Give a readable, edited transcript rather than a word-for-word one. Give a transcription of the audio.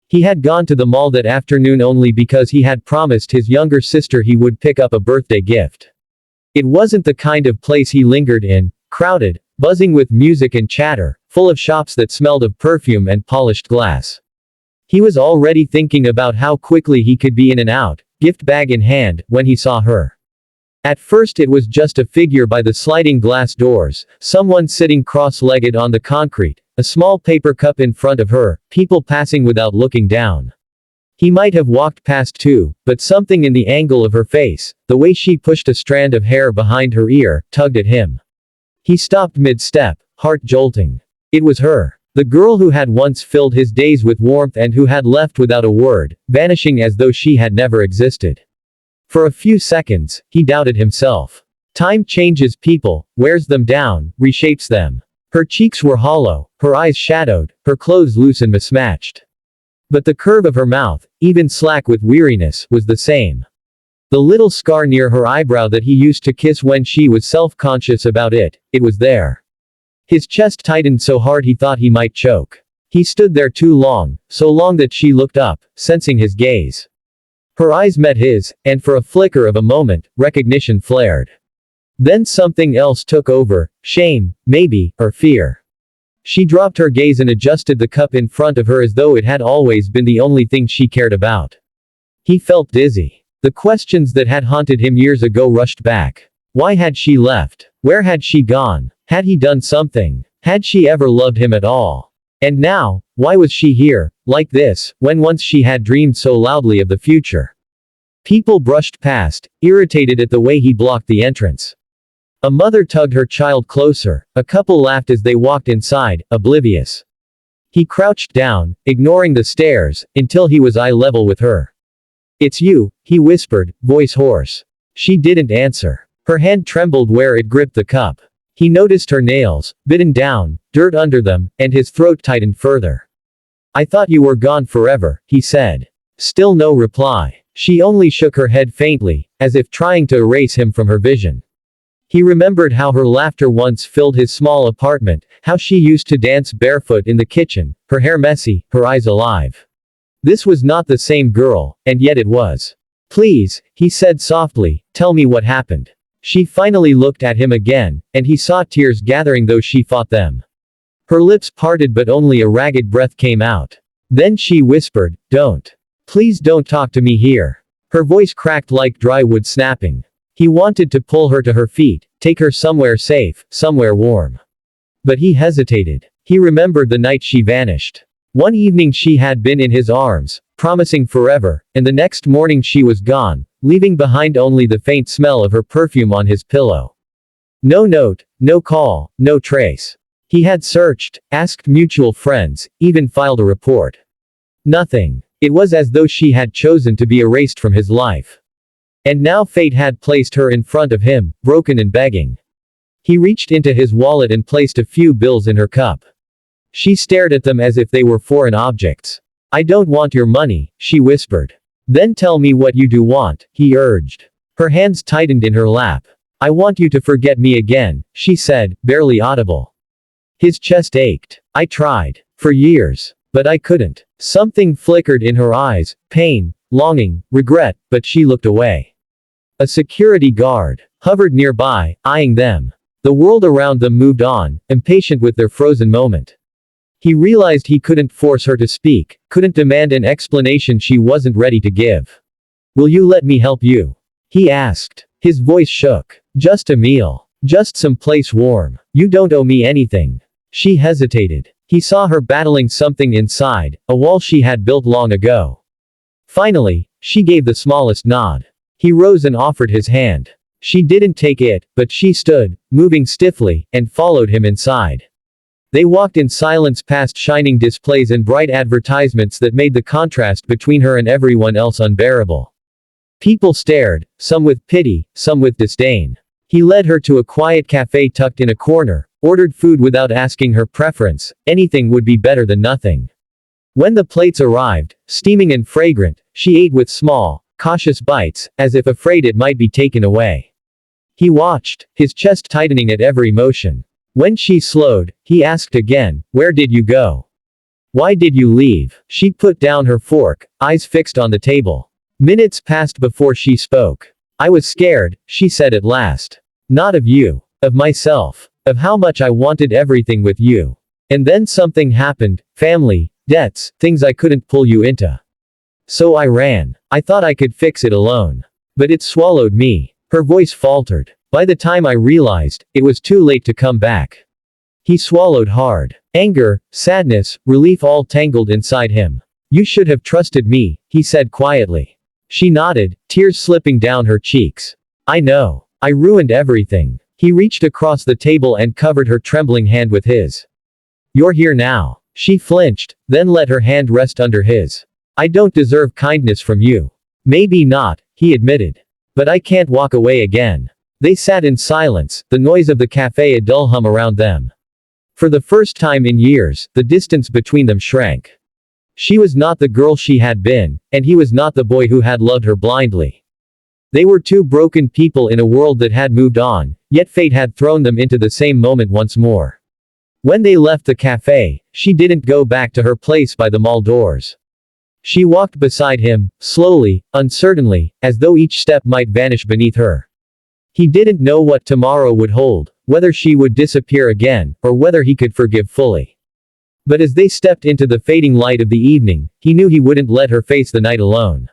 He had gone to the mall that afternoon only because he had promised his younger sister he would pick up a birthday gift. It wasn't the kind of place he lingered in, crowded, buzzing with music and chatter, full of shops that smelled of perfume and polished glass. He was already thinking about how quickly he could be in and out, gift bag in hand, when he saw her. At first it was just a figure by the sliding glass doors, someone sitting cross-legged on the concrete, a small paper cup in front of her, people passing without looking down. He might have walked past too, but something in the angle of her face, the way she pushed a strand of hair behind her ear, tugged at him. He stopped mid-step, heart jolting. It was her. The girl who had once filled his days with warmth and who had left without a word, vanishing as though she had never existed. For a few seconds, he doubted himself. Time changes people, wears them down, reshapes them. Her cheeks were hollow, her eyes shadowed, her clothes loose and mismatched. But the curve of her mouth, even slack with weariness, was the same. The little scar near her eyebrow that he used to kiss when she was self-conscious about it, it was there. His chest tightened so hard he thought he might choke. He stood there too long, so long that she looked up, sensing his gaze. Her eyes met his, and for a flicker of a moment, recognition flared. Then something else took over, shame, maybe, or fear. She dropped her gaze and adjusted the cup in front of her as though it had always been the only thing she cared about. He felt dizzy. The questions that had haunted him years ago rushed back. Why had she left? Where had she gone? Had he done something? Had she ever loved him at all? And now, why was she here, like this, when once she had dreamed so loudly of the future? People brushed past, irritated at the way he blocked the entrance. A mother tugged her child closer, a couple laughed as they walked inside, oblivious. He crouched down, ignoring the stares, until he was eye level with her. "It's you," he whispered, voice hoarse. She didn't answer. Her hand trembled where it gripped the cup. He noticed her nails, bitten down, dirt under them, and his throat tightened further. "I thought you were gone forever," he said. Still no reply. She only shook her head faintly, as if trying to erase him from her vision. He remembered how her laughter once filled his small apartment, how she used to dance barefoot in the kitchen, her hair messy, her eyes alive. This was not the same girl, and yet it was. "Please," he said softly, "tell me what happened." She finally looked at him again, and he saw tears gathering though she fought them. Her lips parted but only a ragged breath came out. Then she whispered, "Don't. Please don't talk to me here." Her voice cracked like dry wood snapping. He wanted to pull her to her feet, take her somewhere safe, somewhere warm. But he hesitated. He remembered the night she vanished. One evening she had been in his arms, promising forever, and the next morning she was gone, leaving behind only the faint smell of her perfume on his pillow. No note, no call, no trace. He had searched, asked mutual friends, even filed a report. Nothing. It was as though she had chosen to be erased from his life. And now fate had placed her in front of him, broken and begging. He reached into his wallet and placed a few bills in her cup. She stared at them as if they were foreign objects. "I don't want your money," she whispered. "Then tell me what you do want," he urged. Her hands tightened in her lap. "I want you to forget me again," she said, barely audible. His chest ached. "I tried. For years. But I couldn't." Something flickered in her eyes, pain, longing, regret, but she looked away. A security guard hovered nearby, eyeing them. The world around them moved on, impatient with their frozen moment. He realized he couldn't force her to speak, couldn't demand an explanation she wasn't ready to give. "Will you let me help you?" he asked. His voice shook. "Just a meal. Just some place warm. You don't owe me anything." She hesitated. He saw her battling something inside, a wall she had built long ago. Finally, she gave the smallest nod. He rose and offered his hand. She didn't take it, but she stood, moving stiffly, and followed him inside. They walked in silence past shining displays and bright advertisements that made the contrast between her and everyone else unbearable. People stared, some with pity, some with disdain. He led her to a quiet cafe tucked in a corner, ordered food without asking her preference, anything would be better than nothing. When the plates arrived, steaming and fragrant, she ate with small, cautious bites, as if afraid it might be taken away. He watched, his chest tightening at every motion. When she slowed, he asked again, "Where did you go?" Why did you leave? She put down her fork, eyes fixed on the table. Minutes passed before she spoke. I was scared, she said at last. Not of you. Of myself. Of how much I wanted everything with you. And then something happened, family, debts, things I couldn't pull you into. So I ran. I thought I could fix it alone. But it swallowed me. Her voice faltered. By the time I realized, it was too late to come back. He swallowed hard. Anger, sadness, relief all tangled inside him. You should have trusted me, he said quietly. She nodded, tears slipping down her cheeks. I know. I ruined everything. He reached across the table and covered her trembling hand with his. You're here now. She flinched, then let her hand rest under his. I don't deserve kindness from you. Maybe not, he admitted. But I can't walk away again. They sat in silence, the noise of the cafe a dull hum around them. For the first time in years, the distance between them shrank. She was not the girl she had been, and he was not the boy who had loved her blindly. They were two broken people in a world that had moved on, yet fate had thrown them into the same moment once more. When they left the cafe, she didn't go back to her place by the mall doors. She walked beside him, slowly, uncertainly, as though each step might vanish beneath her. He didn't know what tomorrow would hold, whether she would disappear again, or whether he could forgive fully. But as they stepped into the fading light of the evening, he knew he wouldn't let her face the night alone.